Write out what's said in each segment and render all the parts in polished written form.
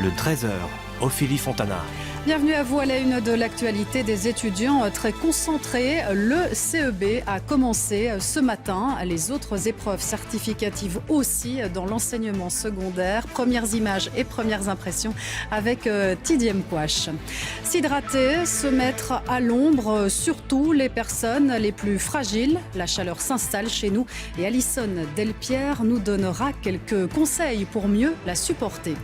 le 13h, Ophélie Fontana. Bienvenue à vous à la une de l'actualité des étudiants très concentrés. Le CEB a commencé ce matin. Les autres épreuves certificatives aussi dans l'enseignement secondaire. Premières images et premières impressions avec Tidy Mkwash. S'hydrater, se mettre à l'ombre, surtout les personnes les plus fragiles. La chaleur s'installe chez nous et Alison Delpierre nous donnera quelques conseils pour mieux la supporter.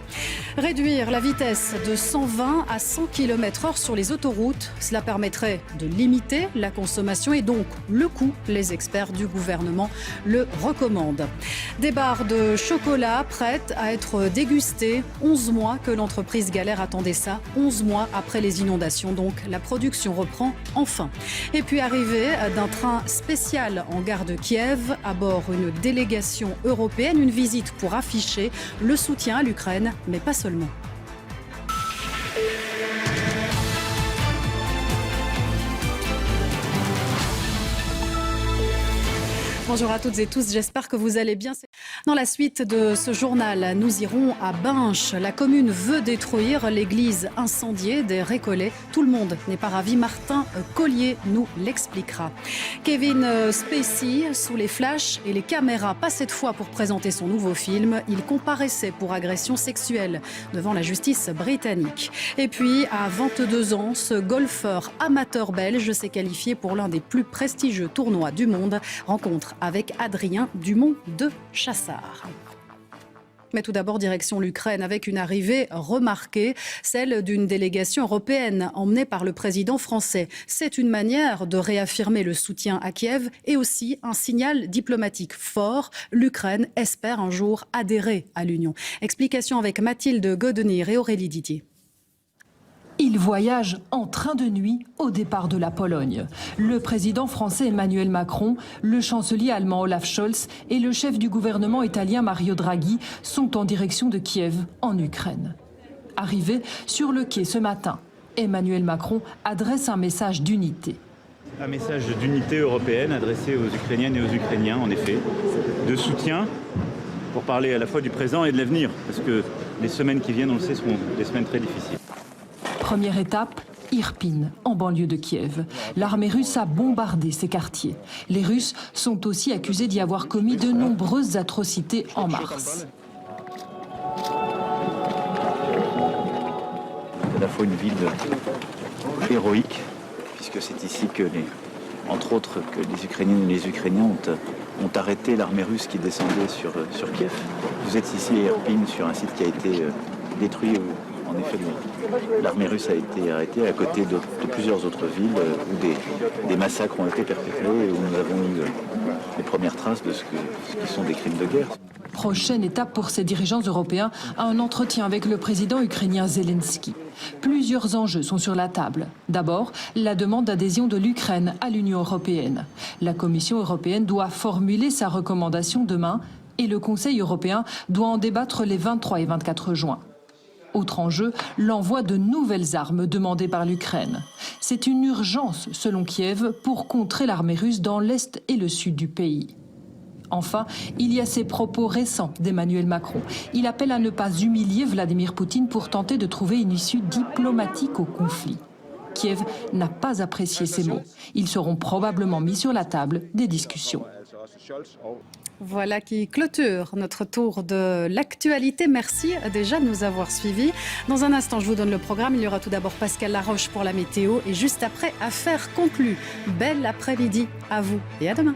Réduire la vitesse de 120 à 100 km/h sur les autoroutes, cela permettrait de limiter la consommation et donc le coût. Les experts du gouvernement le recommandent. Des barres de chocolat prêtes à être dégustées. 11 mois que l'entreprise Galère attendait ça. 11 mois après les inondations, donc la production reprend enfin. Et puis arrivée d'un train spécial en gare de Kiev, à bord une délégation européenne, une visite pour afficher le soutien à l'Ukraine, mais pas seulement. Bonjour à toutes et tous, j'espère que vous allez bien. Dans la suite de ce journal, nous irons à Binche. La commune veut détruire l'église incendiée des Récollets. Tout le monde n'est pas ravi. Martin Collier nous l'expliquera. Kevin Spacey sous les flashs et les caméras, pas cette fois pour présenter son nouveau film. Il comparaissait pour agression sexuelle devant la justice britannique. Et puis, à 22 ans, ce golfeur amateur belge s'est qualifié pour l'un des plus prestigieux tournois du monde. Rencontre avec Adrien Dumont de Chassard. Mais tout d'abord, direction l'Ukraine, avec une arrivée remarquée, celle d'une délégation européenne emmenée par le président français. C'est une manière de réaffirmer le soutien à Kiev et aussi un signal diplomatique fort. L'Ukraine espère un jour adhérer à l'Union. Explication avec Mathilde Godenir et Aurélie Didier. Il voyage en train de nuit au départ de la Pologne. Le président français Emmanuel Macron, le chancelier allemand Olaf Scholz et le chef du gouvernement italien Mario Draghi sont en direction de Kiev, en Ukraine. Arrivé sur le quai ce matin, Emmanuel Macron adresse un message d'unité. Un message d'unité européenne adressé aux Ukrainiennes et aux Ukrainiens, en effet, de soutien pour parler à la fois du présent et de l'avenir, parce que les semaines qui viennent, on le sait, seront des semaines très difficiles. Première étape, Irpin, en banlieue de Kiev. L'armée russe a bombardé ces quartiers. Les Russes sont aussi accusés d'y avoir commis de nombreuses atrocités en mars. C'est à la fois une ville héroïque, puisque c'est ici que, entre autres, que les Ukrainiennes et les Ukrainiens ont arrêté l'armée russe qui descendait sur Kiev. Vous êtes ici à Irpin, sur un site qui a été détruit. En effet, l'armée russe a été arrêtée à côté de plusieurs autres villes où des massacres ont été perpétrés et où nous avons eu les premières traces de ce qui sont des crimes de guerre. Prochaine étape pour ces dirigeants européens, un entretien avec le président ukrainien Zelensky. Plusieurs enjeux sont sur la table. D'abord, la demande d'adhésion de l'Ukraine à l'Union européenne. La Commission européenne doit formuler sa recommandation demain et le Conseil européen doit en débattre les 23 et 24 juin. Autre enjeu, l'envoi de nouvelles armes demandées par l'Ukraine. C'est une urgence, selon Kiev, pour contrer l'armée russe dans l'est et le sud du pays. Enfin, il y a ces propos récents d'Emmanuel Macron. Il appelle à ne pas humilier Vladimir Poutine pour tenter de trouver une issue diplomatique au conflit. Kiev n'a pas apprécié ces mots. Ils seront probablement mis sur la table des discussions. Voilà qui clôture notre tour de l'actualité. Merci déjà de nous avoir suivis. Dans un instant, je vous donne le programme. Il y aura tout d'abord Pascal Laroche pour la météo et juste après, affaire conclue. Bel après-midi à vous et à demain.